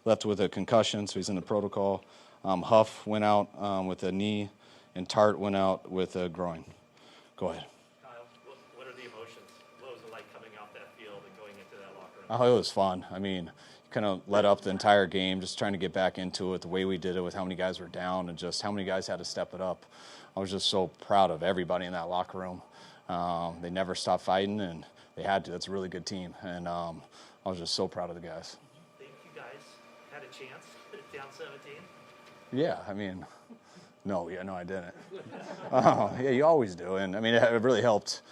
left with a concussion, so he's in the protocol. Huff went out with a knee, and Tart went out with a groin. Go ahead. Kyle, what are the emotions? What was it like coming out that field and going into that locker room? Oh, it was fun. I mean, kind of led up the entire game, just trying to get back into it, the way we did it with how many guys were down and just how many guys had to step it up. I was just so proud of everybody in that locker room. They never stopped fighting, and they had to. That's a really good team, and I was just so proud of the guys. Did you think you guys had a chance down 17? Yeah, I mean, no, I didn't. Yeah, you always do, and I mean, it really helped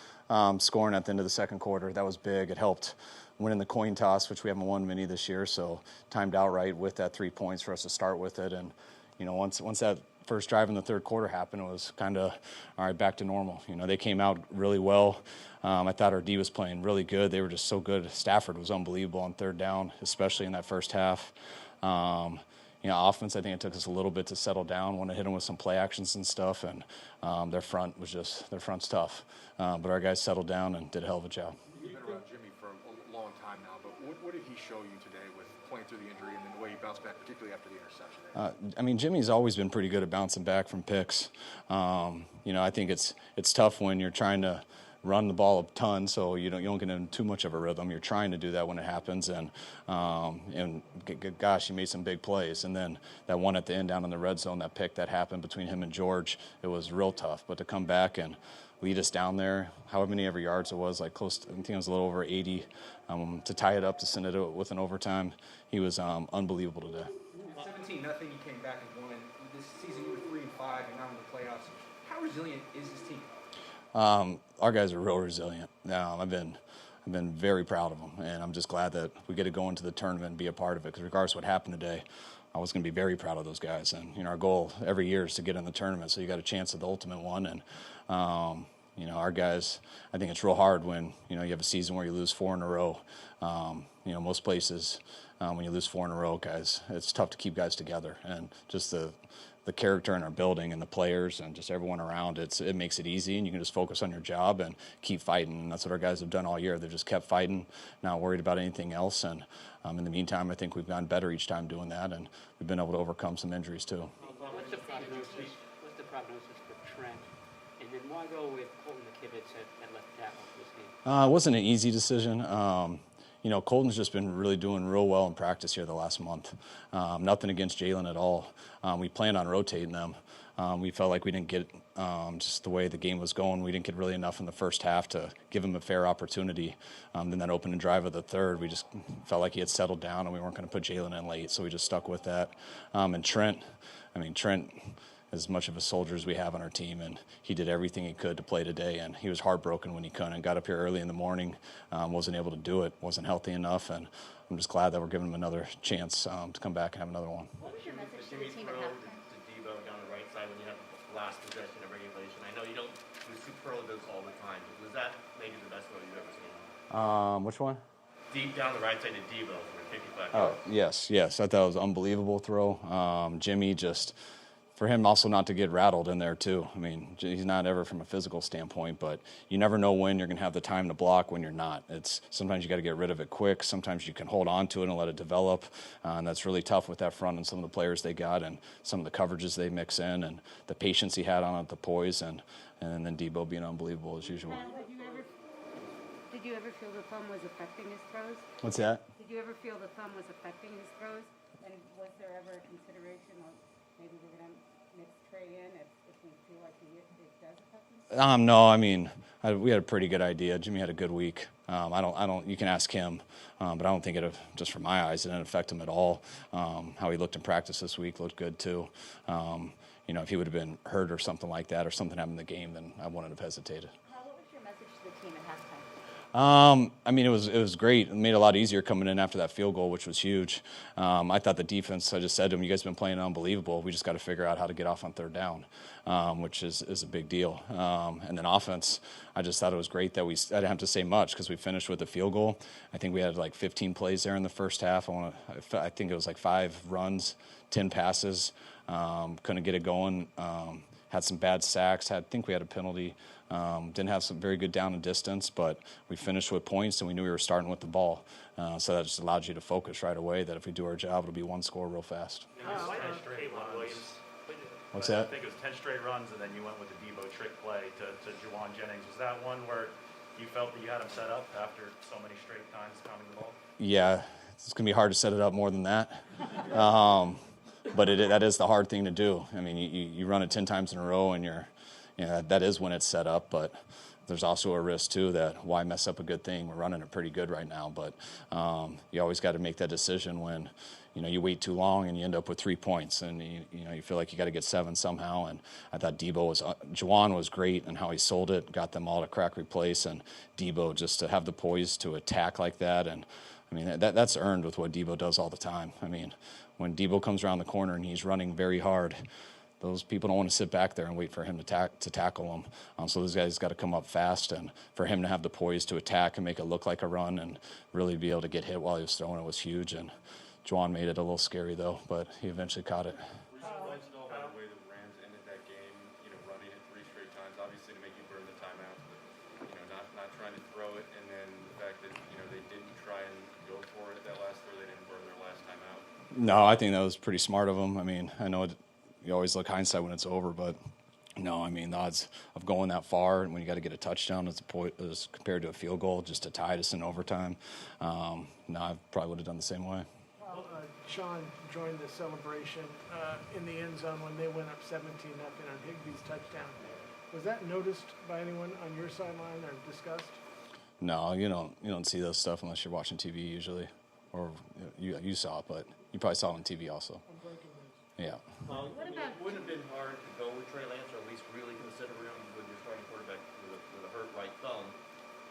scoring at the end of the second quarter. That was big. It helped winning the coin toss, which we haven't won many this year, so timed out right with that 3 points for us to start with it. And once that first drive in the third quarter happened, it was kind of all right, back to normal. They came out really well. I thought our D was playing really good. They were just so good. Stafford was unbelievable on third down, especially in that first half. Offense, I think it took us a little bit to settle down. Want to hit them with some play actions and stuff, and their front's tough. But our guys settled down and did a hell of a job. You've been around Jimmy for a long time now, but what did he show you today with playing through the injury and then the way he bounced back, particularly after the interception? Jimmy's always been pretty good at bouncing back from picks. I think it's tough when you're trying to run the ball a ton, so you don't get in too much of a rhythm. You're trying to do that when it happens, and gosh, he made some big plays. And then that one at the end down in the red zone, that pick that happened between him and George, it was real tough. But to come back and lead us down there, however many ever yards it was, like close to, I think it was a little over 80, to tie it up, to send it with an overtime, he was unbelievable today. 17-0, you came back and won. This season you were 3-5, and now in the playoffs. How resilient is this team? Our guys are real resilient. I've been very proud of them, and I'm just glad that we get to go into the tournament and be a part of it, because regardless of what happened today, I was going to be very proud of those guys. And our goal every year is to get in the tournament, so you got a chance at the ultimate one. And our guys, I think it's real hard when you have a season where you lose 4 in a row. Most places when you lose 4 in a row, guys, it's tough to keep guys together, and just the character in our building and the players and just everyone around, it makes it easy, and you can just focus on your job and keep fighting. And that's what our guys have done all year. They've just kept fighting, not worried about anything else. And in the meantime, I think we've gotten better each time doing that, and we've been able to overcome some injuries too. What's the prognosis for Trent? And then why go with Colton McKivitz at left tackle for this game? It wasn't an easy decision. Colton's just been really doing real well in practice here the last month. Nothing against Jalen at all. We planned on rotating them. We felt like we didn't get, just the way the game was going, we didn't get really enough in the first half to give him a fair opportunity. Then that opening drive of the third, we just felt like he had settled down and we weren't going to put Jalen in late, so we just stuck with that. And Trent, as much of a soldier as we have on our team, and he did everything he could to play today, and he was heartbroken when he couldn't. Got up here early in the morning, wasn't able to do it, wasn't healthy enough, and I'm just glad that we're giving him another chance to come back and have another one. What was your message to the team at halftime? To Debo down the right side when you have the last possession of regulation. I know you don't do superlatives all the time, but was that maybe the best throw you've ever seen? Which one? Deep down the right side to Debo for 55 yards. Yes. I thought it was an unbelievable throw. Jimmy just, for him also not to get rattled in there too. He's not ever from a physical standpoint, but you never know when you're going to have the time to block, when you're not. Sometimes you got to get rid of it quick. Sometimes you can hold on to it and let it develop. And that's really tough with that front and some of the players they got and some of the coverages they mix in and the patience he had on it, the poise, and then Debo being unbelievable as usual. Did you ever feel the thumb was affecting his throws? What's that? Did you ever feel the thumb was affecting his throws? And was there ever a consideration of maybe we're going to mix Trey in if we feel like it does affect him? No, we had a pretty good idea. Jimmy had a good week. You can ask him, but I don't think just from my eyes, it didn't affect him at all. How he looked in practice this week looked good too. If he would have been hurt or something like that or something happened in the game, then I wouldn't have hesitated. What was your message to the team at halftime? It was great. It made it a lot easier coming in after that field goal, which was huge. I thought the defense, I just said to them, you guys have been playing unbelievable. We just got to figure out how to get off on third down, which is a big deal. And then offense, I just thought it was great that I didn't have to say much because we finished with a field goal. I think we had like 15 plays there in the first half. I think it was like 5 runs, 10 passes. Couldn't get it going. had some bad sacks. I think we had a penalty. Didn't have some very good down and distance, but we finished with points, and we knew we were starting with the ball. So that just allowed you to focus right away that if we do our job, it'll be one score real fast. What's that? I think it was 10 straight runs, and then you went with the Debo trick play to Juwan Jennings. Was that one where you felt that you had him set up after so many straight times pounding the ball? Yeah, it's going to be hard to set it up more than that. But that is the hard thing to do. I mean, you run it 10 times in a row, and that is when it's set up. But there's also a risk, too, that why mess up a good thing? We're running it pretty good right now. But you always got to make that decision when, you wait too long and you end up with 3 points. And, you feel like you got to get 7 somehow. And I thought Juwan was great in how he sold it, got them all to crack replace. And Debo, just to have the poise to attack like that. And, I mean, that's earned with what Debo does all the time. I mean, when Debo comes around the corner and he's running very hard, those people don't want to sit back there and wait for him to tackle them. So those guys got to come up fast, and for him to have the poise to attack and make it look like a run and really be able to get hit while he was throwing it was huge. And Juwan made it a little scary, though, but he eventually caught it. Were you surprised at all by the way the Rams ended that game, running it 3 straight times, obviously to make you burn the timeouts, but, not trying to throw it, and then the fact that, they didn't try and go for it at that last throw, they didn't burn their last time out? No, I think that was pretty smart of them. I mean, I know you always look hindsight when it's over, but no, I mean, the odds of going that far and when you got to get a touchdown as compared to a field goal just to tie us in overtime, no, I probably would have done the same way. Sean joined the celebration in the end zone when they went up 17-0 on Higbee's touchdown. Was that noticed by anyone on your sideline or discussed? No, you don't see those stuff unless you're watching TV usually, or you saw it, but you probably saw it on TV also. I'm breaking news. Yeah. It wouldn't have been hard to go with Trey Lance, or at least really consider him with your starting quarterback with a hurt right thumb.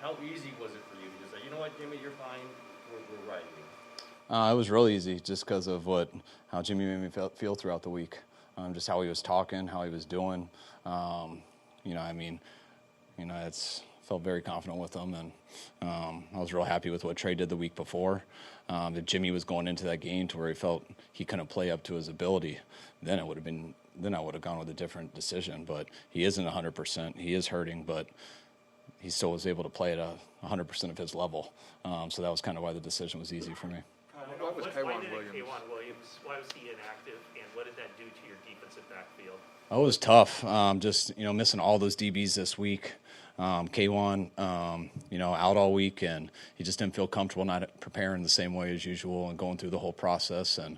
How easy was it for you to just say, you know what, Jimmy, you're fine, we're riding you? It was real easy just because of how Jimmy made me feel throughout the week. Just how he was talking, how he was doing. It's felt very confident with him, and I was real happy with what Trey did the week before. If Jimmy was going into that game to where he felt he couldn't play up to his ability, then I would have gone with a different decision. But he isn't 100%. He is hurting, but he still was able to play at 100% of his level. So that was kind of why the decision was easy for me. What was Why K'Wan did Williams? K'Wan Williams, why was he inactive, and what did that do to your defensive backfield? Oh, it was tough. Missing all those DBs this week. K'Wan, out all week, and he just didn't feel comfortable not preparing the same way as usual and going through the whole process. And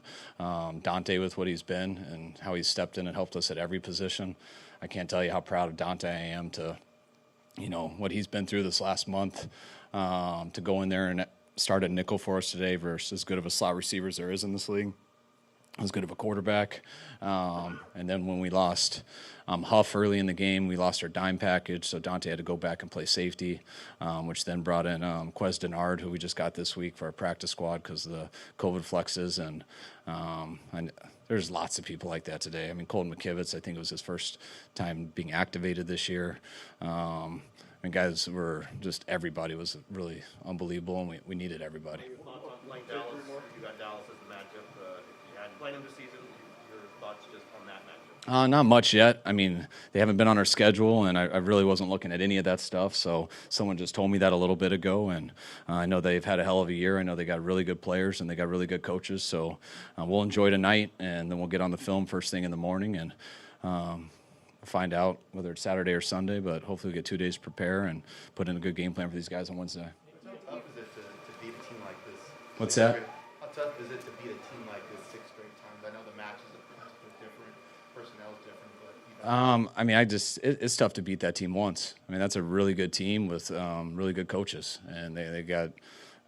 Dante with what he's been and how he's stepped in and helped us at every position. I can't tell you how proud of Dante I am to, what he's been through this last month, to go in there and start at nickel for us today versus as good of a slot receiver as there is in this league. As good of a quarterback. And then when we lost Huff early in the game, we lost our dime package, so Dante had to go back and play safety, which then brought in Quez Denard, who we just got this week for our practice squad because of the COVID flexes. And there's lots of people like that today. I mean, Colton McKivitz, I think it was his first time being activated this year. Guys were just, everybody was really unbelievable, and we needed everybody. Playing Dallas, you got Dallas as the matchup. If you had played him this season, your thoughts just on that matchup? Not much yet. I mean, they haven't been on our schedule, and I really wasn't looking at any of that stuff. So someone just told me that a little bit ago, and I know they've had a hell of a year. I know they got really good players, and they got really good coaches. So we'll enjoy tonight, and then we'll get on the film first thing in the morning, and find out whether it's Saturday or Sunday. But hopefully we get 2 days to prepare and put in a good game plan for these guys on Wednesday. How tough is it to beat a team like this? What's that? How tough is it to beat a team like this 6 straight times? I know the matches are different, personnel is different, but it's tough to beat that team once. I mean, that's a really good team with really good coaches, and they got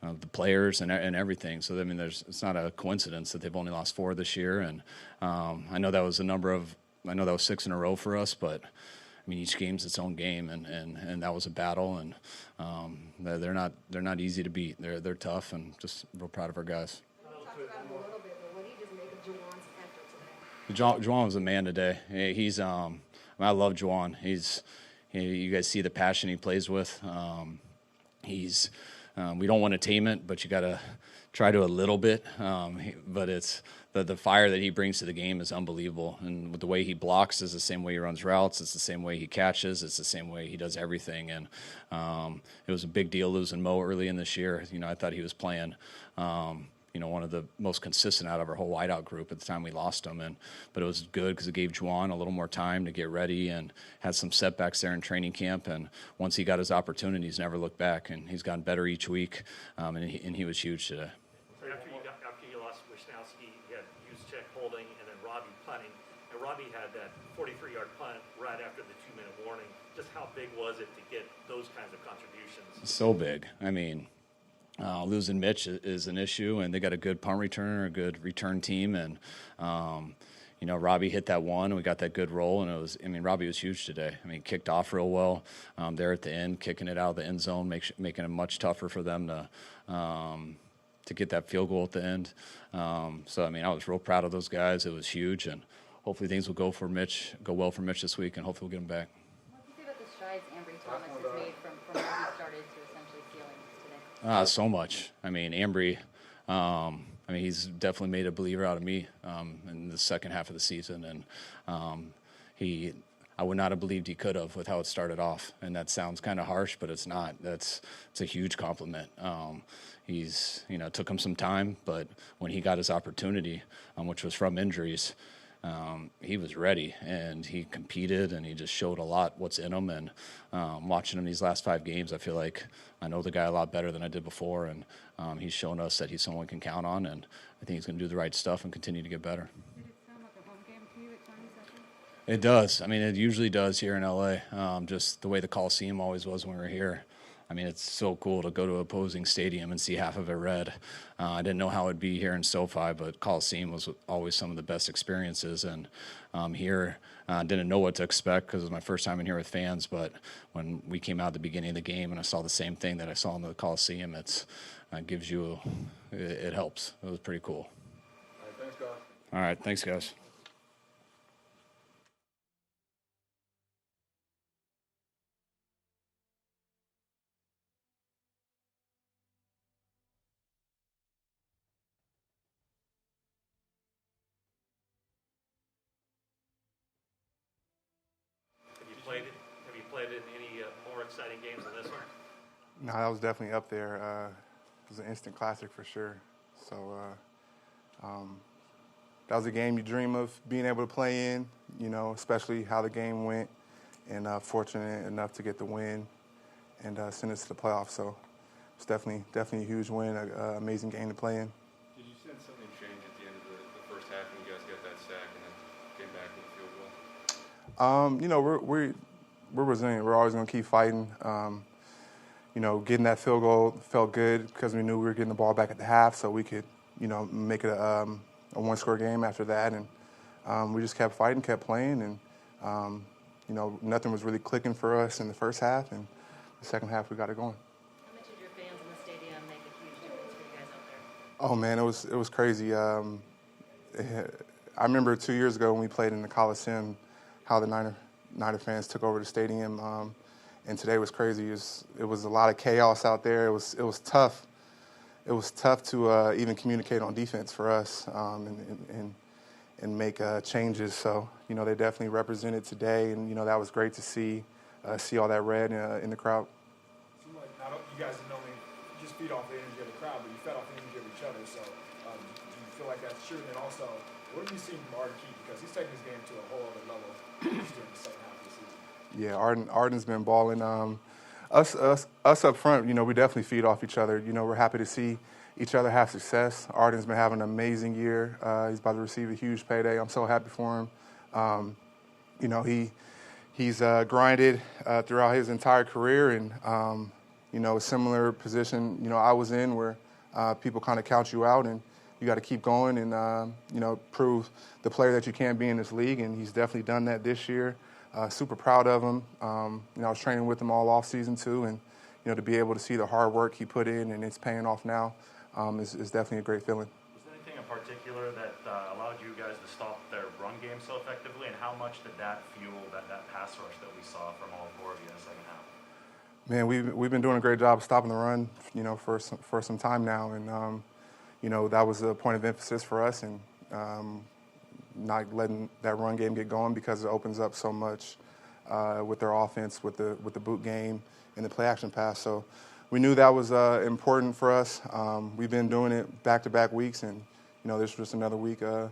the players and everything. So I mean, it's not a coincidence that they've only lost 4 this year, and I know that was 6 in a row for us, but I mean, each game's its own game, and that was a battle, and they're not easy to beat. They're tough, and just real proud of our guys. Juwan was a man today. I love Juwan. You guys see the passion he plays with. We don't want to tame it, but you gotta try to a little bit, but it's the fire that he brings to the game is unbelievable. And with the way he blocks is the same way he runs routes. It's the same way he catches. It's the same way he does everything. And it was a big deal losing Mo early in this year. I thought he was playing one of the most consistent out of our whole wideout group at the time we lost him. But it was good because it gave Juwan a little more time to get ready and had some setbacks there in training camp. And once he got his opportunities, never looked back. And he's gotten better each week, and he was huge today. After you lost Wisnowski, you had Juszczyk holding and then Robbie punting. And Robbie had that 43-yard punt right after the 2-minute warning. Just how big was it to get those kinds of contributions? So big. I mean, losing Mitch is an issue, and they got a good punt returner, a good return team, and Robbie hit that one, and we got that good roll, and Robbie was huge today. Kicked off real well there at the end, kicking it out of the end zone, making it much tougher for them to get that field goal at the end. So I was real proud of those guys. It was huge, and hopefully things will go well for Mitch this week, and hopefully we'll get him back. What do you say about the strides Ambry Thomas has made from where he started to essentially feeling today? So much. Ambry, he's definitely made a believer out of me in the second half of the season, and I would not have believed he could have with how it started off. And that sounds kind of harsh, but it's not. It's a huge compliment. He's took him some time, but when he got his opportunity, which was from injuries, he was ready, and he competed, and he just showed a lot what's in him. And watching him these last 5 games, I feel like I know the guy a lot better than I did before, and he's shown us that he's someone we can count on, and I think he's going to do the right stuff and continue to get better. Did it sound like a home game to you at times, I think? It does. It usually does here in LA. Just the way the Coliseum always was when we were here. It's so cool to go to an opposing stadium and see half of it red. I didn't know how it'd be here in SoFi, but Coliseum was always some of the best experiences. And here, I didn't know what to expect because it was my first time in here with fans. But when we came out at the beginning of the game and I saw the same thing that I saw in the Coliseum, it helps. It was pretty cool. All right, thanks, guys. All right, thanks, guys. Have you played in any more exciting games than this one? No, that was definitely up there. It was an instant classic for sure. So that was a game you dream of being able to play in, especially how the game went, and fortunate enough to get the win and send us to the playoffs. So it's definitely a huge win, an amazing game to play in. Did you sense something change at the end of the first half when you guys got that sack and then came back with the field goal? We're resilient. We're always going to keep fighting. Getting that field goal felt good because we knew we were getting the ball back at the half, so we could, make it a one-score game after that. And we just kept fighting, kept playing, and nothing was really clicking for us in the first half. And the second half, we got it going. How much did your fans in the stadium make a huge difference for you guys out there? Oh man, it was crazy. I remember 2 years ago when we played in the Coliseum, how the Niner fans took over the stadium, and today was crazy. It was a lot of chaos out there. It was tough. It was tough to even communicate on defense for us and make changes. So they definitely represented today, and that was great to see all that red in the crowd. Seemed like you guys didn't only just feed off the energy of the crowd, but you fed off the energy of each other. So do you feel like that's true? And then also, what have you seen from Arden Keith? Because he's taking his game to a whole other level during the second half of the season. Yeah, Arden's been balling. Us up front, we definitely feed off each other. We're happy to see each other have success. Arden's been having an amazing year. He's about to receive a huge payday. I'm so happy for him. He's grinded throughout his entire career, and a similar position I was in where people kind of count you out, and you got to keep going and prove the player that you can be in this league. And he's definitely done that this year. Super proud of him. I was training with him all off season too, and to be able to see the hard work he put in and it's paying off now is definitely a great feeling. Was there anything in particular that allowed you guys to stop their run game so effectively, and how much did that fuel that pass rush that we saw from all 4 of you in the second half? Man, we've been doing a great job of stopping the run, for some time now, and that was a point of emphasis for us, and not letting that run game get going because it opens up so much with their offense, with the boot game and the play action pass. So we knew that was important for us. We've been doing it back-to-back weeks, and this was just another week. The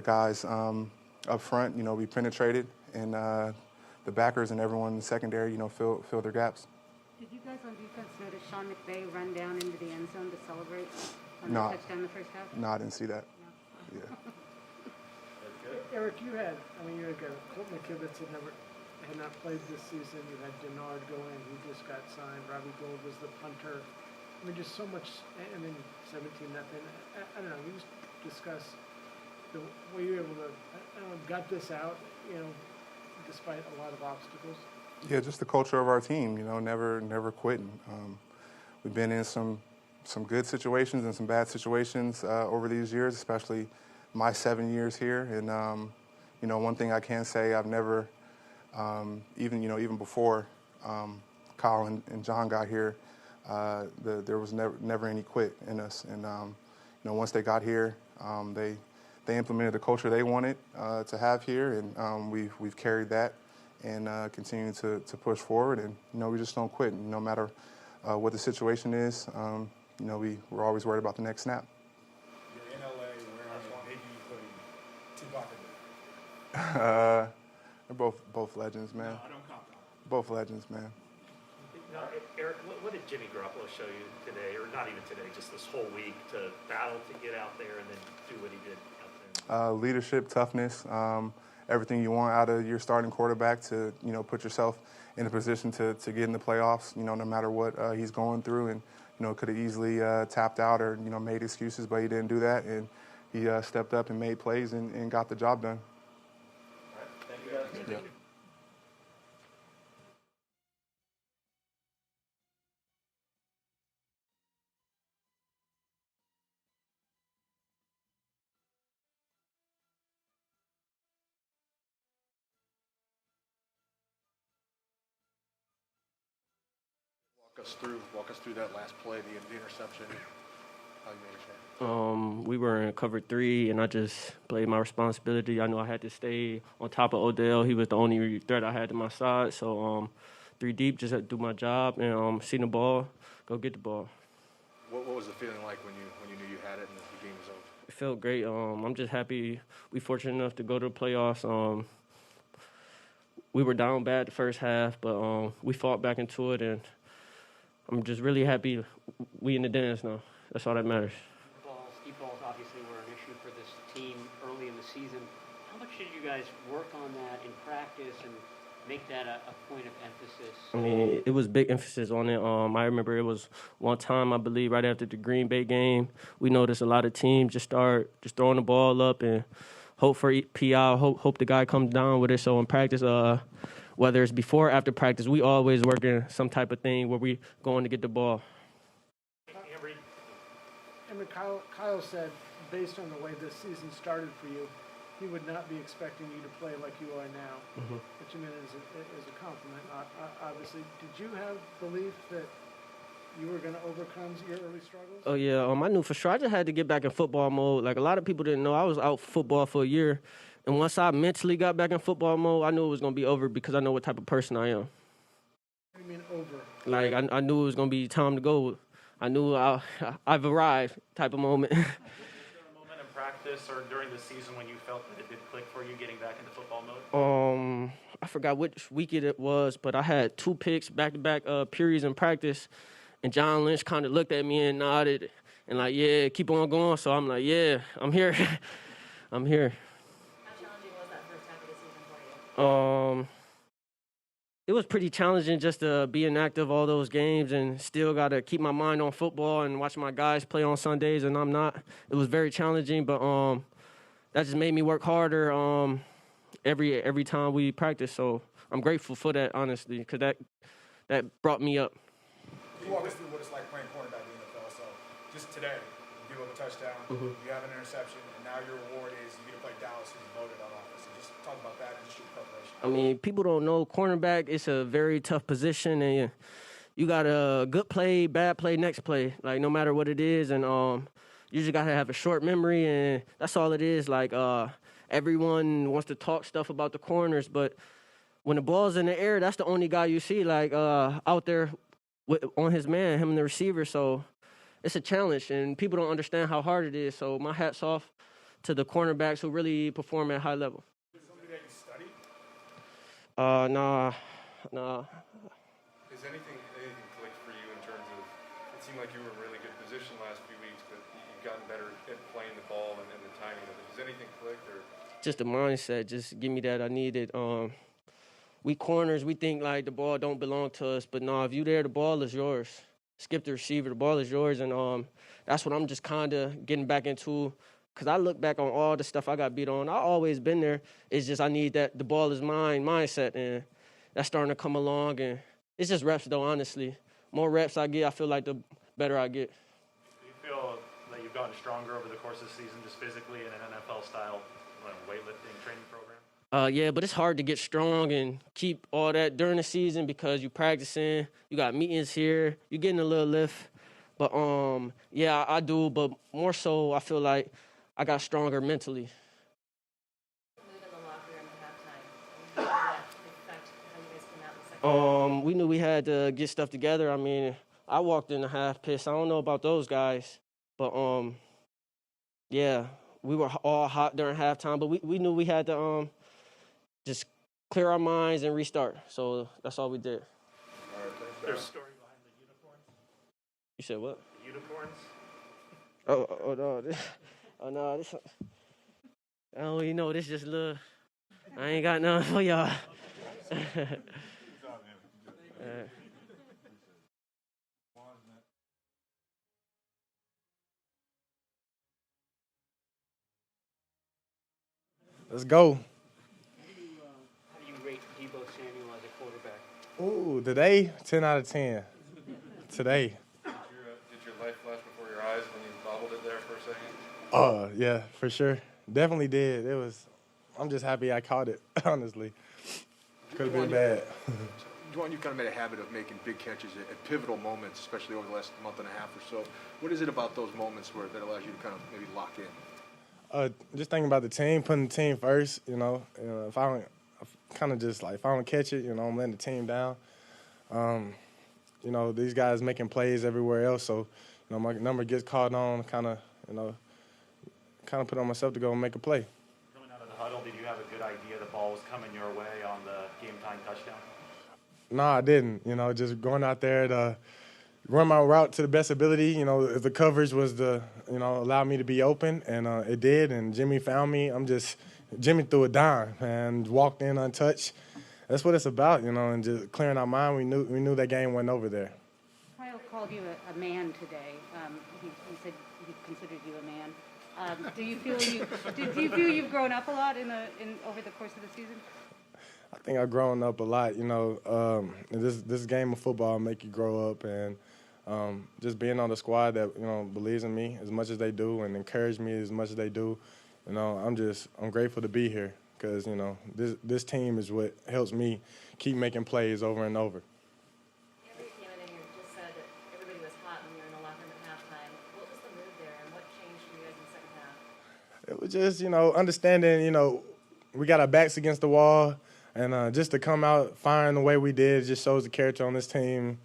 guys up front, we penetrated, and the backers and everyone in the secondary, fill their gaps. Did you guys on defense notice Sean McVay run down into the end zone to celebrate on No. the touchdown in the first half? No, I didn't see that. No. Yeah. Eric, you had Colton McKivitz had not played this season. You had Denard go in, who just got signed. Robbie Gould was the punter. I mean, just so much. 17-0. I don't know. You just discuss the way you were able to gut this out. Despite a lot of obstacles. Yeah, just the culture of our team. Never quitting. We've been in some good situations and some bad situations over these years, especially my 7 years here. And one thing I can say, I've never, even before Kyle and John got here, there was never any quit in us. And once they got here, they implemented the culture they wanted to have here, and we've carried that and continue to push forward. And we just don't quit, no matter what the situation is. We're always worried about the next snap. You're in LA wearing a Big E hoodie. Tupac. They're both legends, man. No, I don't count that. Both legends, man. Now, Eric, what did Jimmy Garoppolo show you today, or not even today, just this whole week, to battle to get out there and then do what he did out there? Leadership, toughness, everything you want out of your starting quarterback to, put yourself in a position to get in the playoffs, no matter what he's going through. And, could have easily tapped out or, made excuses, but he didn't do that. And he stepped up and made plays and got the job done. All right, thank you guys. Yeah. Walk us through that last play, the interception. How you managed that? We were in cover 3, and I just played my responsibility. I knew I had to stay on top of Odell. He was the only threat I had to my side. So 3 deep, just had to do my job and see the ball, go get the ball. What was the feeling like when you knew you had it and the game was over? It felt great. I'm just happy we fortunate enough to go to the playoffs. We were down bad the first half, but we fought back into it, and I'm just really happy we in the dance now. That's all that matters. Deep balls obviously were an issue for this team early in the season. How much did you guys work on that in practice and make that a point of emphasis? I mean, it was big emphasis on it. I remember it was one time, I believe, right after the Green Bay game, we noticed a lot of teams just start just throwing the ball up and hope for PI, hope the guy comes down with it. So in practice, whether it's before or after practice, we always working some type of thing where we going to get the ball. I mean, Kyle said, based on the way this season started for you, he would not be expecting you to play like you are now, which I mean is a compliment, obviously. Did you have belief that you were going to overcome your early struggles? Oh, yeah. I knew for sure. I just had to get back in football mode. Like, a lot of people didn't know I was out football for a year. And once I mentally got back in football mode, I knew it was going to be over because I know what type of person I am. What do you mean over? Like, I knew it was going to be time to go. I knew I've arrived type of moment. Was there a moment in practice or during the season when you felt that it did click for you getting back into football mode? I forgot which week it was, but I had 2 picks back-to-back periods in practice, and John Lynch kind of looked at me and nodded and like, yeah, keep on going. So I'm like, yeah, I'm here. I'm here. How challenging was that first half of the season for you? It was pretty challenging just to be inactive all those games and still got to keep my mind on football and watch my guys play on Sundays, and I'm not. It was very challenging, but that just made me work harder every time we practice. So I'm grateful for that, honestly, because that brought me up. Can you walk us through what it's like playing cornerback in the NFL? So just today, you give up a touchdown, you have an interception, and now your reward is you get to play Dallas, who's loaded on offense. So just talk about that and just your preparation. I mean, people don't know cornerback. It's a very tough position, and you got a good play, bad play, next play, like no matter what it is, and you just gotta have a short memory, and that's all it is. Like everyone wants to talk stuff about the corners, but when the ball's in the air, that's the only guy you see like out there on his man, him and the receiver. So it's a challenge, and people don't understand how hard it is. So my hat's off to the cornerbacks who really perform at a high level. Is it something that you study? Nah. Is anything clicked for you in terms of, it seemed like you were in a really good position last few weeks, but you've gotten better at playing the ball and the timing of it. Has anything clicked? Or Just the mindset. Just give me that. I need it. We corners, we think like the ball don't belong to us, but no, if you there, the ball is yours. Skip the receiver, the ball is yours, and that's what I'm just kind of getting back into. Because I look back on all the stuff I got beat on. I always been there. It's just I need that the ball is mine mindset, and that's starting to come along. And it's just reps, though, honestly. More reps I get, I feel like the better I get. Do you feel that you've gotten stronger over the course of the season, just physically in an NFL-style weightlifting training program? Yeah, but it's hard to get strong and keep all that during the season because you practicing, you got meetings here, you getting a little lift. But yeah, I do. But more so, I feel like I got stronger mentally. Mood in the locker room at halftime. How did that affect how you guys came out in the second half? We knew we had to get stuff together. I mean, I walked in a half pissed. I don't know about those guys, but yeah, we were all hot during halftime. But we knew we had to just clear our minds and restart. So that's all we did. There's a story behind the unicorns. You said what? The unicorns? Oh no, this. Oh, you know, this just little. I ain't got nothing for y'all. Let's go. How do you rate Debo Samuel as a quarterback? Ooh, today, 10 out of 10. Today. did your life flash before your eyes when you bobbled it there for a second? Yeah, for sure. Definitely did. I'm just happy I caught it, honestly. Could have been bad. Juwan, you've kind of made a habit of making big catches at pivotal moments, especially over the last month and a half or so. What is it about those moments that allows you to kind of maybe lock in? Just thinking about the team, putting the team first. If I don't catch it, I'm letting the team down. These guys making plays everywhere else, so my number gets called on. Kind of put on myself to go and make a play. Coming out of the huddle, did you have a good idea the ball was coming your way on the game-time touchdown? No, I didn't. Just going out there to run my route to the best ability. If the coverage was allow me to be open, and it did, and Jimmy found me. Jimmy threw a dime and walked in untouched. That's what it's about, and just clearing our mind. We knew that game wasn't over there. Kyle called you a man today. He said he considered you a man. Do you feel you've grown up a lot over the course of the season? I think I've grown up a lot. This game of football make you grow up, and just being on the squad that believes in me as much as they do and encourage me as much as they do. I'm grateful to be here because this team is what helps me keep making plays over and over. You came in and you just said that everybody was hot when you were in the locker room at halftime. What was the mood there, and what changed for you guys in the second half? It was just understanding we got our backs against the wall. And just to come out firing the way we did just shows the character on this team.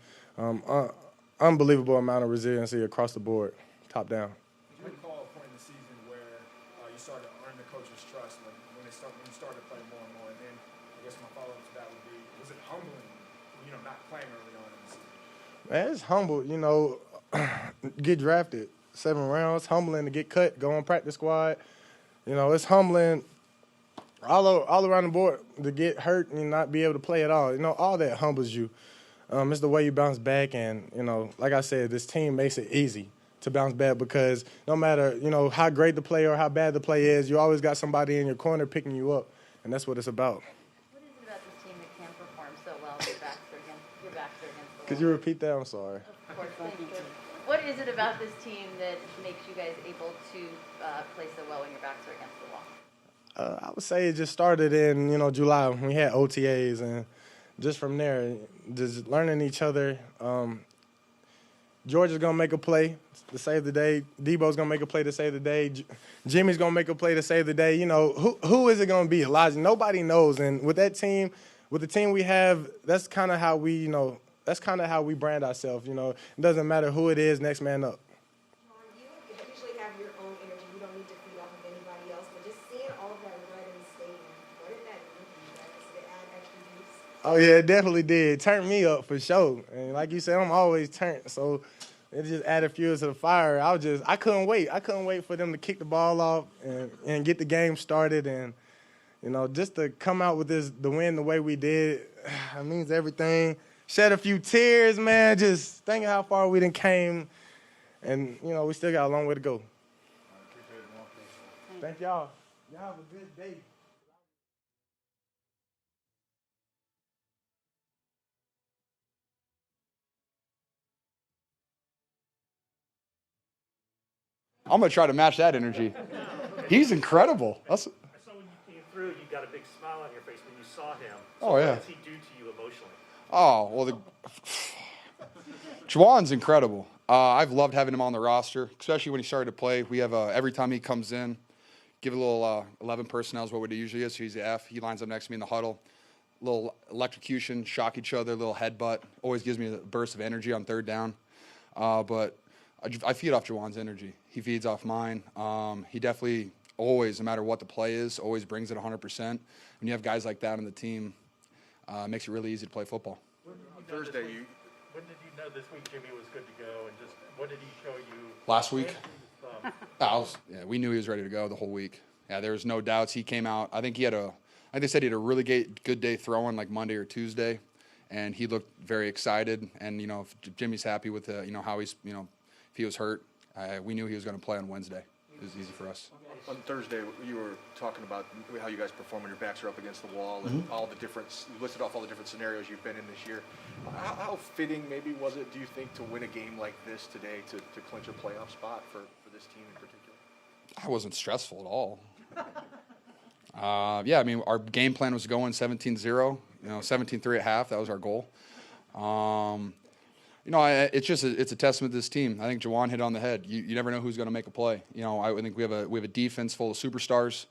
Unbelievable amount of resiliency across the board, top down. Did you recall a point in the season where you started to earn the coach's trust when you started to play more and more? And then I guess my follow-up to that would be, was it humbling, not playing early on in the season? Man, it's humble, get drafted 7 rounds, humbling to get cut, go on practice squad. It's humbling all around the board to get hurt and not be able to play at all. All that humbles you. It's the way you bounce back, and like I said, this team makes it easy to bounce back because no matter how great the play or how bad the play is, you always got somebody in your corner picking you up, and that's what it's about. What is it about this team that can perform so well if your backs are against the wall? Could you repeat that? I'm sorry. Of course, thank you. What is it about this team that makes you guys able to play so well when your backs are against the wall? I would say it just started in July when we had OTAs, and just from there, just learning each other. George is going to make a play to save the day. Debo's going to make a play to save the day. Jimmy's going to make a play to save the day. You know, who is it going to be? Elijah. Nobody knows. And with that team, with the team we have, that's kind of how we, that's kind of how we brand ourselves. You know, it doesn't matter who it is, next man up. You usually have your own energy. You don't need to feed off of anybody else. But just seeing all of that red in the stadium, what did that mean to you guys? Did it add extra juice? Oh, yeah, it definitely did. Turned me up for sure. And like you said, I'm always turned. So it just added fuel to the fire. I couldn't wait. I couldn't wait for them to kick the ball off and get the game started. And, you know, just to come out with the win the way we did, it means everything. Shed a few tears, man, just thinking how far we done came. And, you know, we still got a long way to go. Thank y'all. Y'all have a good day. I'm going to try to match that energy. He's incredible. I saw when you came through, you got a big smile on your face when you saw him. So Oh, yeah. What does he do to you emotionally? Oh, well, Juwan's incredible. I've loved having him on the roster, especially when he started to play. We have, every time he comes in, give a little 11 personnel is what we usually is. So he's the F. He lines up next to me in the huddle. Little electrocution, shock each other, little headbutt. Always gives me a burst of energy on third down. But I feed off Juwan's energy. He feeds off mine. He definitely always, no matter what the play is, always brings it 100%. When you have guys like that on the team, it makes it really easy to play football. Thursday, when did you know this week Jimmy was good to go, and just what did he show you? Last week? We knew he was ready to go the whole week. Yeah, there was no doubts. He came out. I think they said he had a really good day throwing, like Monday or Tuesday, and he looked very excited. And, you know, if Jimmy's happy with, how he's, if he was hurt, we knew he was going to play on Wednesday. It was easy for us. On Thursday, you were talking about how you guys perform when your backs are up against the wall and you listed off all the different scenarios you've been in this year. How fitting maybe was it, do you think, to win a game like this today to clinch a playoff spot for this team in particular? I wasn't stressful at all. I mean, our game plan was going 17-0, 17-3 at half. That was our goal. It's a testament to this team. I think Juwan hit on the head. You never know who's going to make a play. I think we have a defense full of superstars.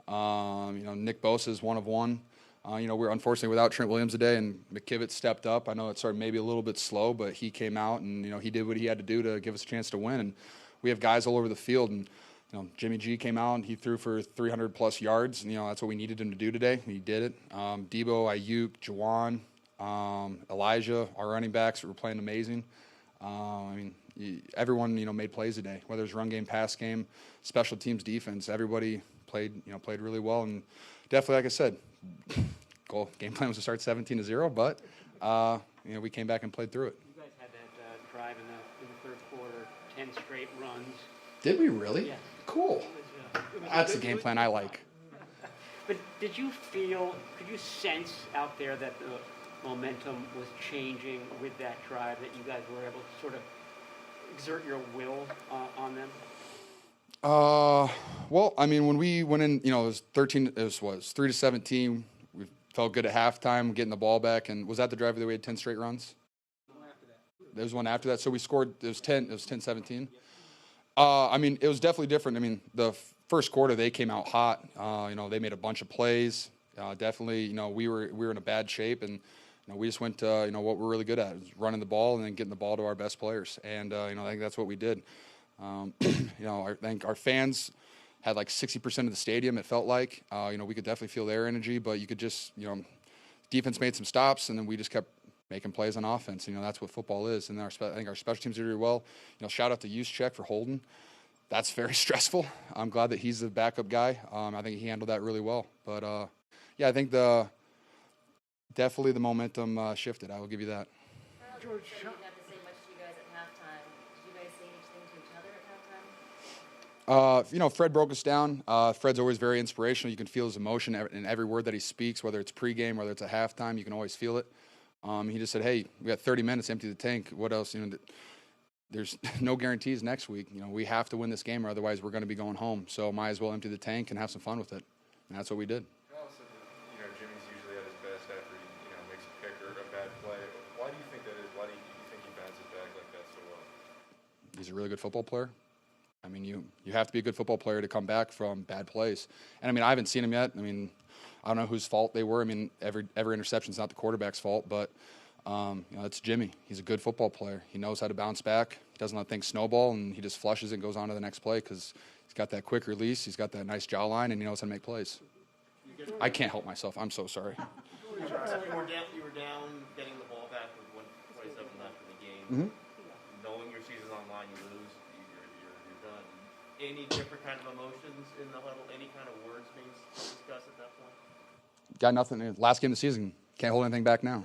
Nick Bosa is one of one. We're unfortunately without Trent Williams today, and McKivitz stepped up. I know it started maybe a little bit slow, but he came out and he did what he had to do to give us a chance to win. And we have guys all over the field. And Jimmy G came out and he threw for 300+ yards. And that's what we needed him to do today. And he did it. Debo, Ayuk, Juwan. Elijah, our running backs were playing amazing. Everyone made plays today, whether it was run game, pass game, special teams, defense. Everybody played really well, and definitely, like I said, game plan was to start 17-0, but we came back and played through it. You guys had that drive in the third quarter, 10 straight runs. Did we really? Yeah. Cool. That's the game plan I like. But could you sense out there that the momentum was changing with that drive, that you guys were able to sort of exert your will on them? When we went in, it was 3-17. We felt good at halftime, getting the ball back. And was that the drive that we had 10 straight runs? There was one after that. So we scored, it was 10-17. It was definitely different. The first quarter, they came out hot. They made a bunch of plays. Definitely, we were in a bad shape, and we just went to what we're really good at, is running the ball and then getting the ball to our best players. And I think that's what we did. I think our fans had like 60% of the stadium. It felt like we could definitely feel their energy, but you could just defense made some stops, and then we just kept making plays on offense. That's what football is. And I think our special teams did really well. Shout out to Juszczyk for holding. That's very stressful. I'm glad that he's the backup guy. I think he handled that really well. But I think definitely the momentum shifted. I will give you that. George, you didn't have to say much to you guys at halftime. Did you guys say anything to each other at halftime? Fred broke us down. Fred's always very inspirational. You can feel his emotion in every word that he speaks, whether it's pregame, whether it's at halftime. You can always feel it. He just said, "Hey, we got 30 minutes, empty the tank. What else? There's no guarantees next week. We have to win this game, or otherwise we're going to be going home. So might as well empty the tank and have some fun with it." And that's what we did. Jimmy's usually at his best after he makes a pick he's a really good football player. I mean, you have to be a good football player to come back from bad plays. And, I mean, I haven't seen him yet. I mean, I don't know whose fault they were. I mean, every interception's not the quarterback's fault, but, it's Jimmy. He's a good football player. He knows how to bounce back. He doesn't let things snowball, and he just flushes and goes on to the next play because he's got that quick release. He's got that nice jawline, and he knows how to make plays. I can't help myself. I'm so sorry. You were down getting the ball back with 1:27 left in the game. Mm-hmm. Knowing your season's on line, you lose, you're done. Any different kind of emotions in the huddle? Any kind of words being discussed at that point? Got nothing. Last game of the season. Can't hold anything back now.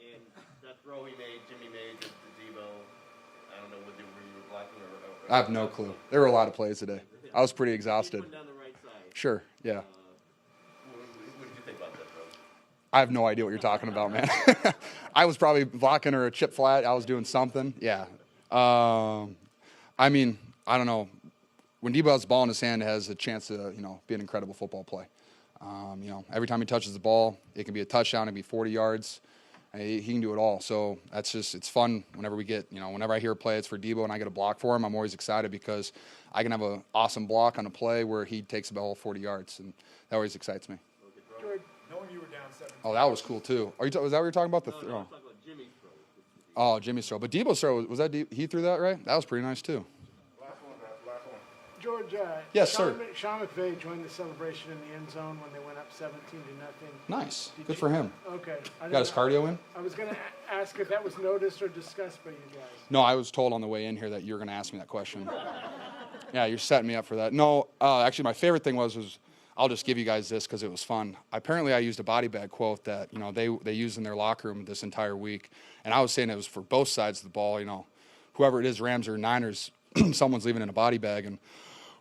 And that throw Jimmy made to Debo, I don't know were you blocking or I have no clue. There were a lot of plays today. I was pretty exhausted. down the right side. Sure, yeah. What did you think about that throw? I have no idea what you're talking about, man. I was probably blocking or a chip flat. I was doing something. Yeah. I mean, I don't know. When Debo has the ball in his hand, it has a chance to, be an incredible football play. Every time he touches the ball, it can be a touchdown, it can be 40 yards. He can do it all. So it's fun whenever whenever I hear a play, it's for Debo and I get a block for him. I'm always excited because I can have an awesome block on a play where he takes the ball 40 yards, and that always excites me. Knowing you were down 17. Oh, that was cool too. Was that what you're talking about? No, I was talking about Jimmy's throw. Oh, Jimmy's throw. But Debo's throw, was that he threw that right? That was pretty nice too. Last one. George, Yes, Sean, sir. Sean McVay joined the celebration in the end zone when they went up 17-0. Nice. Did Good you- for him. Okay. Got his cardio in? I was going to ask if that was noticed or discussed by you guys. No, I was told on the way in here that you were going to ask me that question. Yeah, you're setting me up for that. No, actually, my favorite thing was I'll just give you guys this because it was fun. Apparently, I used a body bag quote that they used in their locker room this entire week, and I was saying it was for both sides of the ball. Whoever it is, Rams or Niners, someone's leaving in a body bag, and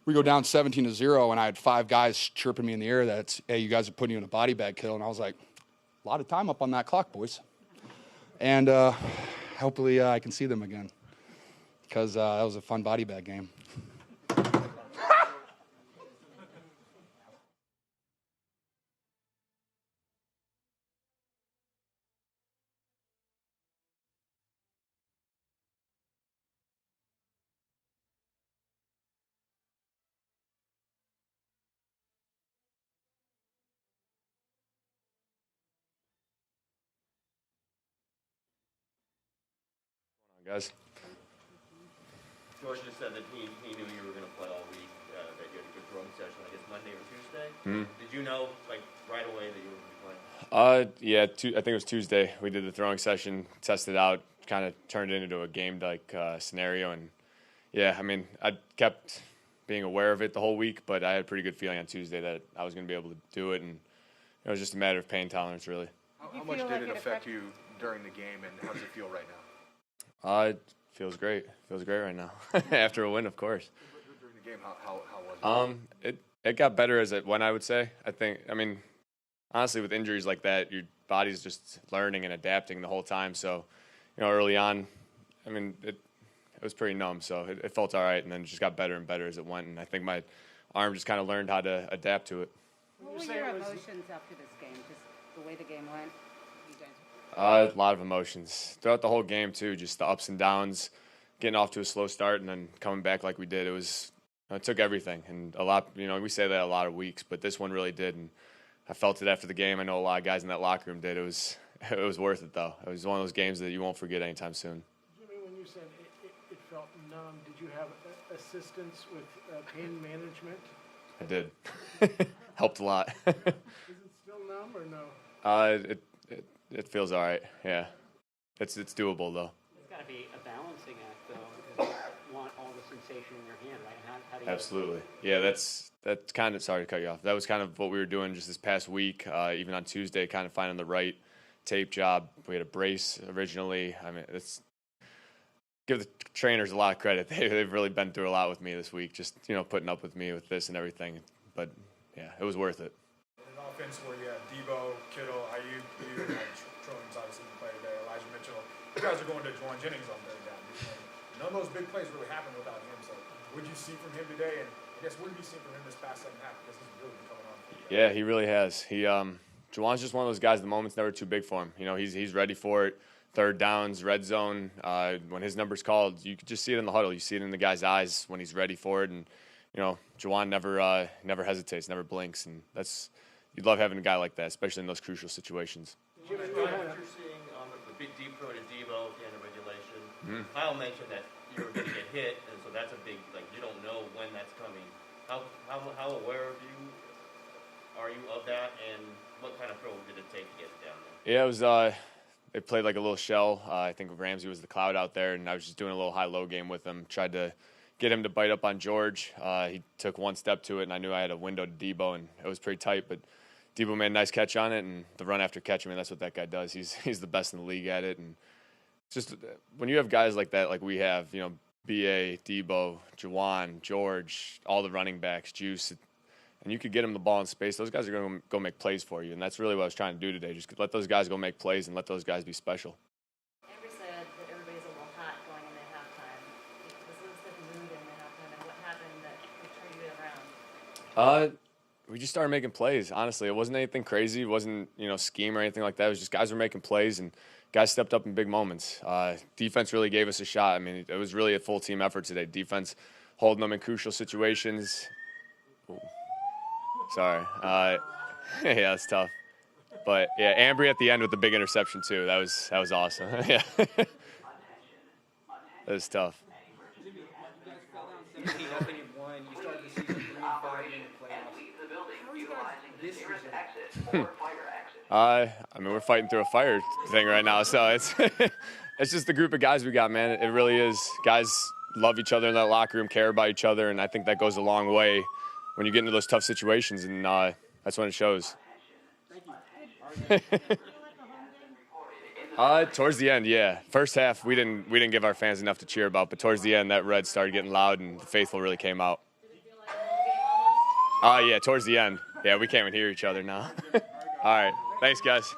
we go down 17-0, and I had 5 guys chirping me in the air that, hey, you guys are putting you in a body bag kill, and I was like, a lot of time up on that clock, boys. And hopefully I can see them again because that was a fun body bag game. Guys. George just said that he knew you were going to play all week, that you had a good throwing session, I guess Monday or Tuesday. Mm-hmm. Did you know, right away that you were going to be playing? Yeah, I think it was Tuesday. We did the throwing session, tested out, kind of turned it into a game-like scenario. And, yeah, I mean, I kept being aware of it the whole week, but I had a pretty good feeling on Tuesday that I was going to be able to do it. And it was just a matter of pain tolerance, really. How much did it affect you during the game, and how does it feel right now? It feels great. Feels great right now. After a win, of course. During the game, how was it? It got better as it went, I would say. I mean, honestly, with injuries like that, your body's just learning and adapting the whole time. So, early on, I mean, it was pretty numb. So it felt all right, and then it just got better and better as it went. And I think my arm just kind of learned how to adapt to it. What were your emotions after this game? Just the way the game went? You guys. A lot of emotions throughout the whole game too. Just the ups and downs, getting off to a slow start and then coming back like we did. It took everything, and a lot. We say that a lot of weeks, but this one really did, and I felt it after the game. I know a lot of guys in that locker room did. It was worth it though. It was one of those games that you won't forget anytime soon. Jimmy, when you said it felt numb, did you have assistance with pain management? I did. Helped a lot. Is it still numb or no? It feels all right. Yeah, it's doable though. It's got to be a balancing act, though, because you want all the sensation in your hand, right? How do you? Absolutely. Yeah, that's kind of, sorry to cut you off. That was kind of what we were doing just this past week, even on Tuesday, kind of finding the right tape job. We had a brace originally. I mean, give the trainers a lot of credit. They've really been through a lot with me this week, just, putting up with me with this and everything. But, yeah, it was worth it. An offense where you have Debo, Kittle, Ayuk, Trillium's obviously didn't play today, Elijah Mitchell. You guys are going to Juwan Jennings on third down. None of those big plays really happened without him. So what did you see from him today? And I guess what have you seen from him this past second half? Because he's really been coming on. Yeah, he really has. Juwan's just one of those guys, the moment's never too big for him. He's ready for it. third downs, red zone. When his number's called, you could just see it in the huddle. You see it in the guy's eyes when he's ready for it. And, Juwan never hesitates, never blinks. And you'd love having a guy like that, especially in those crucial situations. What you're seeing on the big deep throw to Devo at the end of regulation, Kyle mentioned that you were going to get hit, and so that's a big, you don't know when that's coming. How aware are you of that, and what kind of throw did it take to get it down there? Yeah, it was, they played like a little shell. I think Ramsey was the cloud out there, and I was just doing a little high-low game with him. Tried to get him to bite up on George. He took one step to it, and I knew I had a window to Debo, and it was pretty tight, but Debo made a nice catch on it, and the run after catch, that's what that guy does. He's the best in the league at it, and just when you have guys like that, like we have, B.A., Debo, Juwan, George, all the running backs, Juice, and you could get them the ball in space, those guys are going to go make plays for you, and that's really what I was trying to do today, just let those guys go make plays and let those guys be special. Amber said that everybody's a little hot going into halftime. Was this the mood in the halftime, and what happened that turned you around? We just started making plays, honestly. It wasn't anything crazy. It wasn't, scheme or anything like that. It was just guys were making plays, and guys stepped up in big moments. Defense really gave us a shot. It was really a full team effort today. Defense holding them in crucial situations. Ooh. Sorry. Yeah, that's tough. But, yeah, Ambry at the end with the big interception, too. That was awesome. Yeah. That was tough. Jimmy, you guys fell down 17-0 and 1. You started the season 3-5 in the playoffs. How are you guys this season? We're fighting through a fire thing right now, so it's it's just the group of guys we got, man. It really is. Guys love each other in that locker room, care about each other, and I think that goes a long way when you get into those tough situations, and that's when it shows. Towards the end, yeah. First half, we didn't give our fans enough to cheer about, but towards the end, that red started getting loud, and the faithful really came out. Yeah, towards the end. Yeah, we can't even hear each other now. All right. Thanks, guys.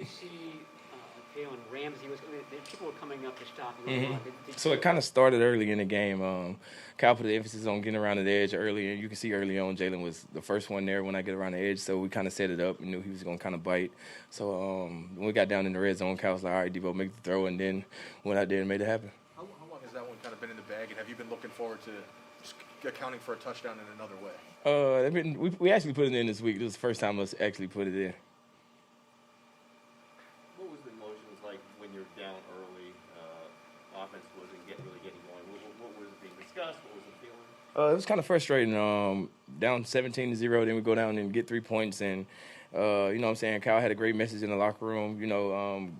see Jalen Ramsey people were coming up to stop him? Mm-hmm. So it kind of started early in the game. Kyle put the emphasis on getting around the edge early, and you can see early on Jalen was the first one there when I get around the edge. So we kind of set it up and knew he was going to kind of bite. So when we got down in the red zone, Kyle was like, all right, Debo, make the throw, and then went out there and made it happen. How long has that one kind of been in the bag, and have you been looking forward to just accounting for a touchdown in another way? We actually put it in this week. This was the first time us actually put it in. What was the emotions like when you're down early? Offense wasn't really getting going. What was being discussed? What was the feeling? It was kind of frustrating. Down 17-0, then we go down and get 3 points. And, you know what I'm saying, Kyle had a great message in the locker room.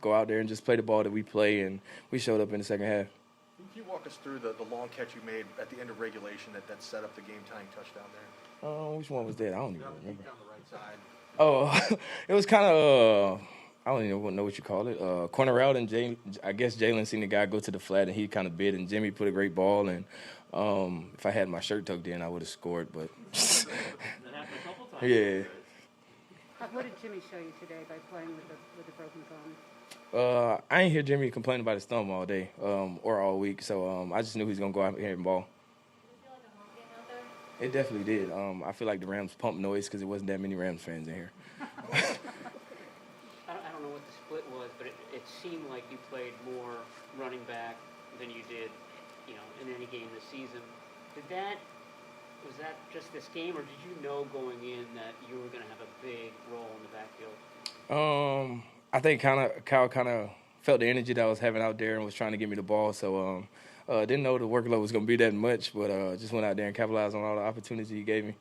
Go out there and just play the ball that we play. And we showed up in the second half. Can you walk us through the long catch you made at the end of regulation that set up the game-tying touchdown there? Which one was that? I don't even remember. Down the right side. Oh, it was kind of, I don't even know what you call it. Corner route, and I guess Jalen seen the guy go to the flat, and he kind of bid, and Jimmy put a great ball. And if I had my shirt tucked in, I would have scored. But yeah. What did Jimmy show you today by playing with the broken thumb? I ain't hear Jimmy complain about his thumb all day or all week, so I just knew he was gonna go out here and ball. It definitely did. I feel like the Rams pumped noise because there wasn't that many Rams fans in here. I don't know what the split was, but it seemed like you played more running back than you did, in any game this season. Was that just this game, or did you know going in that you were going to have a big role in the backfield? I think Kyle kind of felt the energy that I was having out there and was trying to give me the ball, so didn't know the workload was going to be that much, but just went out there and capitalized on all the opportunities he gave me.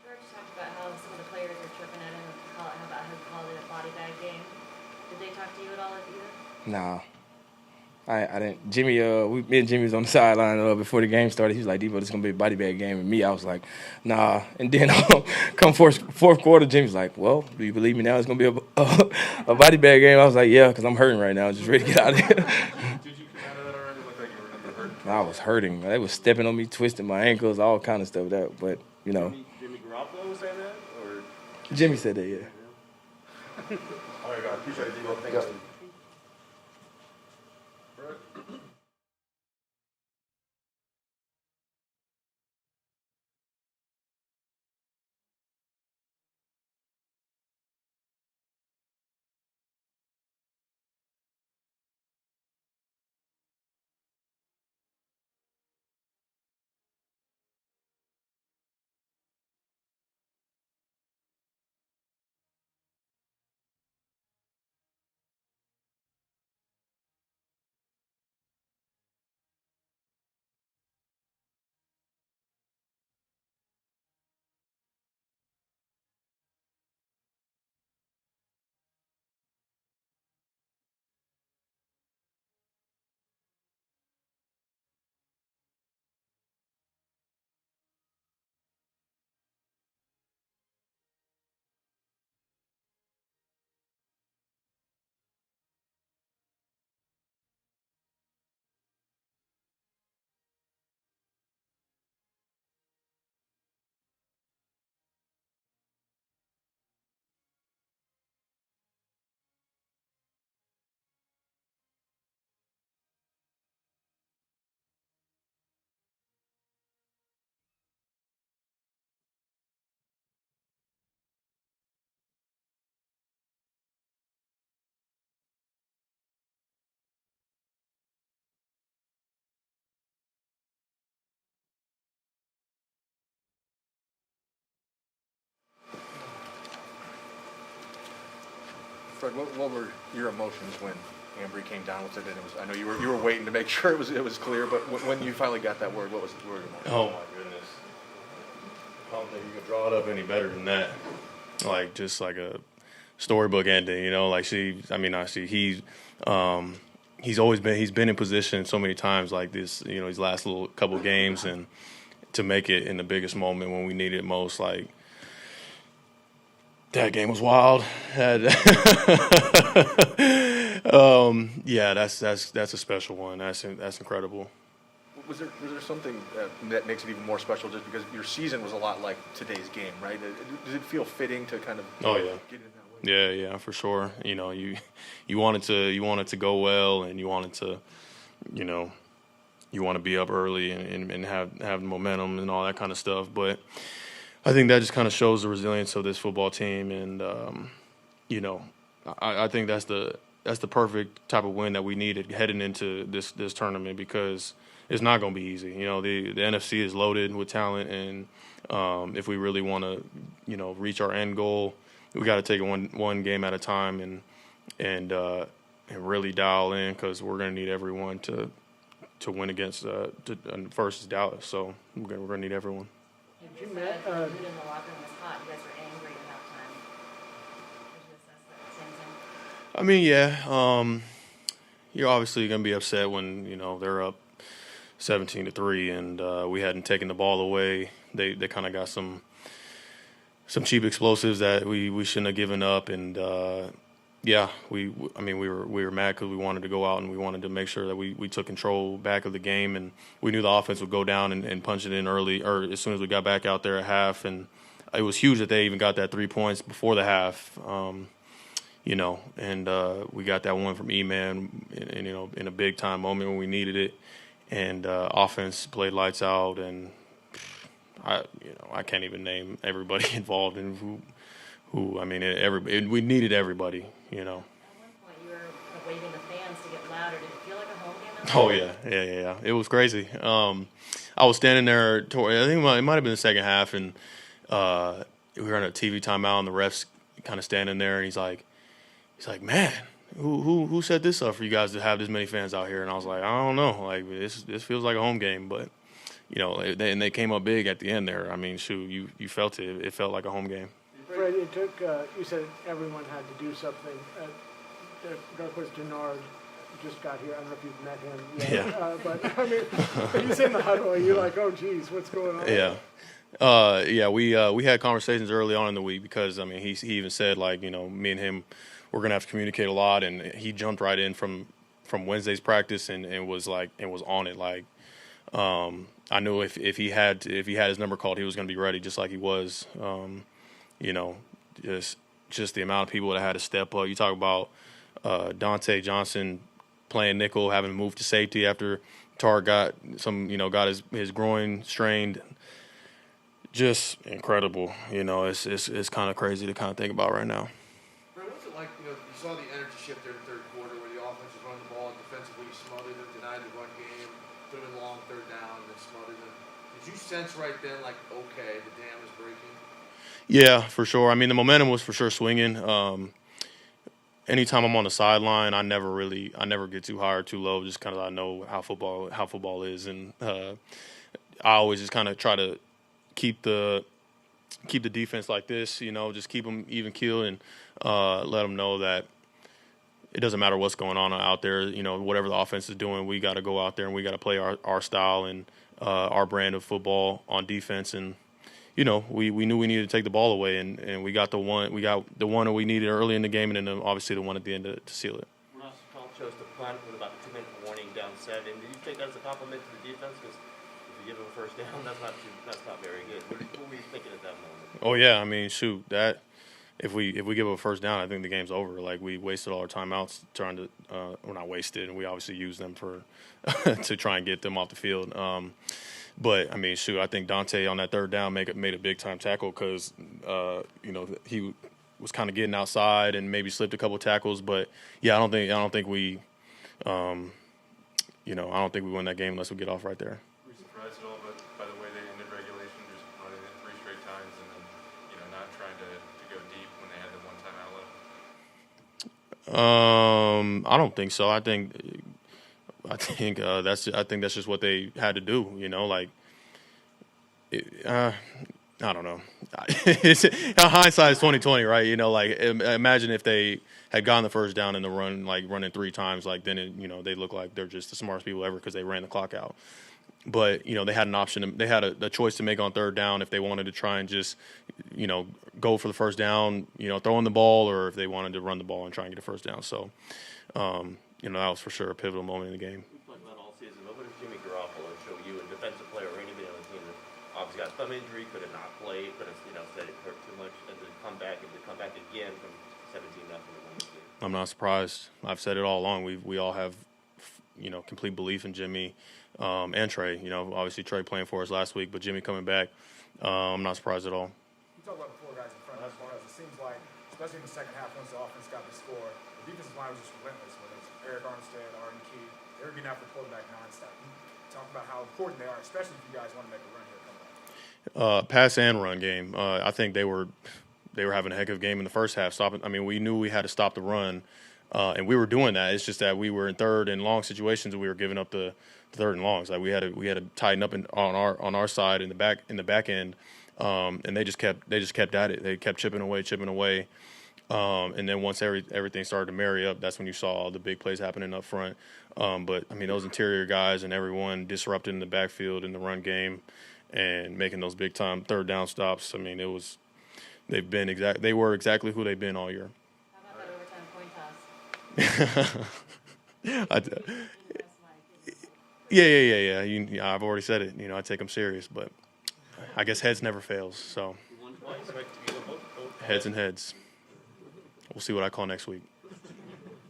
George talked about how some of the players were tripping at him, how he called it a body bag game. Did they talk to you at all either? Nah. I didn't. Jimmy, me and Jimmy was on the sideline before the game started. He was like, Debo, this is going to be a body bag game. And me, I was like, nah. And then come fourth quarter, Jimmy's like, well, do you believe me now it's going to be a body bag game? I was like, yeah, because I'm hurting right now. I'm just ready to get out of here. Did you come out of that already? It looked like you were hurting. I was hurting. They was stepping on me, twisting my ankles, all kind of stuff. But, Jimmy Garoppolo was saying that? Or? Jimmy said that, yeah. All right, guys. Appreciate it, Debo. Thanks. Fred, what were your emotions when Ambry came down with it? And I know you were waiting to make sure it was clear, but when you finally got that word, what was your emotion? Oh my goodness! I don't think you could draw it up any better than that. Just like a storybook ending, he's been in position so many times like this, these last little couple games, and to make it in the biggest moment when we needed it most, that game was wild. Yeah, that's a special one. That's incredible. Was there something that makes it even more special just because your season was a lot like today's game, right? Does it feel fitting to kind of Oh yeah. get in that way? Yeah, for sure. You know, you want it to go well, and you want it to, you know, you want to be up early and have momentum and all that kind of stuff. But I think that just kind of shows the resilience of this football team, and you know, I think that's the perfect type of win that we needed heading into this tournament, because it's not going to be easy. You know, the NFC is loaded with talent, and if we really want to, you know, reach our end goal, we got to take it one game at a time and really dial in, because we're going to need everyone to win against versus Dallas. So we're going to need everyone. You said the mood in the locker room was hot. You guys were angry at halftime. Would you assess that same thing? I mean, yeah, you're obviously going to be upset when, you know, they're up 17-3 and we hadn't taken the ball away. They kind of got some cheap explosives that we shouldn't have given up, and yeah, we were mad because we wanted to go out and we wanted to make sure that we took control back of the game, and we knew the offense would go down and punch it in early, or as soon as we got back out there at half. And it was huge that they even got that 3 points before the half, you know, and we got that one from E-Man, and you know, in a big time moment when we needed it, and offense played lights out, and I can't even name everybody involved in who I mean, we needed everybody, you know. At one point, you were waving the fans to get louder. Did it feel like a home game? Oh yeah. It was crazy. I was standing there. I think it might have been the second half, and we were on a TV timeout, and the refs kind of standing there, and he's like, man, who set this up for you guys to have this many fans out here? And I was like, I don't know. Like this feels like a home game, but you know, they came up big at the end there. I mean, shoot, you felt it. It felt like a home game. Fred, it took, you said everyone had to do something. Of course, Denard just got here. I don't know if you've met him yet. Yeah. But, I mean, he's in the huddle. You're like, oh, geez, what's going on? Yeah. We had conversations early on in the week, because, I mean, he even said, like, you know, me and him, we're going to have to communicate a lot. And he jumped right in from Wednesday's practice and was on it. Like, I knew if he had his number called, he was going to be ready, just like he was. You know, just the amount of people that had to step up. You talk about Dante Johnson playing nickel, having to move to safety after Tar got his groin strained. Just incredible. You know, it's kind of crazy to kind of think about right now. Brent, what's it like? You know, you saw the energy shift there in the third quarter, where the offense was running the ball and defensively you smothered them, denied the run game, put them in long third down, and then smothered them. Did you sense right then, like, okay, the dam is breaking? Yeah, for sure. I mean, the momentum was for sure swinging. Anytime I'm on the sideline, I never get too high or too low, just kind of I know how football is, and I always just kind of try to keep the defense like this, you know, just keep them even keeled, and let them know that it doesn't matter what's going on out there. You know, whatever the offense is doing, we got to go out there and we got to play our style and our brand of football on defense. And you know, we knew we needed to take the ball away, and we got the one that we needed early in the game, and then obviously the one at the end to seal it. Ross Paul chose to punt with about a 2-minute warning down 7. Did you take that as a compliment to the defense? Because if you give them a first down, that's not very good. What were you thinking at that moment? Oh yeah, I mean, shoot, that if we give up a first down, I think the game's over. Like, we wasted all our timeouts trying to we're not wasted, and we obviously used them for to try and get them off the field. But I mean, shoot, I think Dante on that third down made a big time tackle, because you know, he was kind of getting outside and maybe slipped a couple tackles. But yeah, I don't think we win that game unless we get off right there. Were you surprised at all by the way they ended regulation, just running it 3 straight times and then, you know, not trying to go deep when they had the one timeout left? I don't think so. I think that's just what they had to do. You know, like, I don't know. Hindsight is 20/20, right? You know, like, imagine if they had gotten the first down in the run, like running 3 times, like then they look like they're just the smartest people ever because they ran the clock out. But you know, they had an option. They had a choice to make on third down if they wanted to try and just, you know, go for the first down, you know, throwing the ball, or if they wanted to run the ball and try and get a first down. So, you know, that was for sure a pivotal moment in the game. We've talked about all season, but what does Jimmy Garoppolo show you, a defensive player or anybody on the team that obviously got thumb injury, could have not played, could have, you know, said it hurt too much, and to come back again from 17-0 to win the game? I'm not surprised. I've said it all along. We all have, complete belief in Jimmy and Trey. Obviously Trey playing for us last week, but Jimmy coming back, I'm not surprised at all. You talk about the four guys in front of us. It seems like, especially in the second half, once the offense got the score, the defensive line was just relentless. Whether it's Eric Armstead, Arden Key, they were getting after the quarterback nonstop. Talk about how important they are, especially if you guys want to make a run here. Pass and run game. I think they were having a heck of a game in the first half. We knew we had to stop the run, and we were doing that. It's just that we were in third and long situations, and we were giving up the third and longs. Like we had to tighten up on our side in the back end, and they just kept at it. They kept chipping away. And then once everything started to marry up, that's when you saw all the big plays happening up front. But those interior guys and everyone disrupting the backfield in the run game and making those big time third down stops. They were exactly who they've been all year. How about that overtime coin toss? Yeah. I've already said it. I take them serious, but I guess heads never fails. So heads and heads. We'll see what I call next week.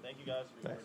Thank you, guys. Thanks.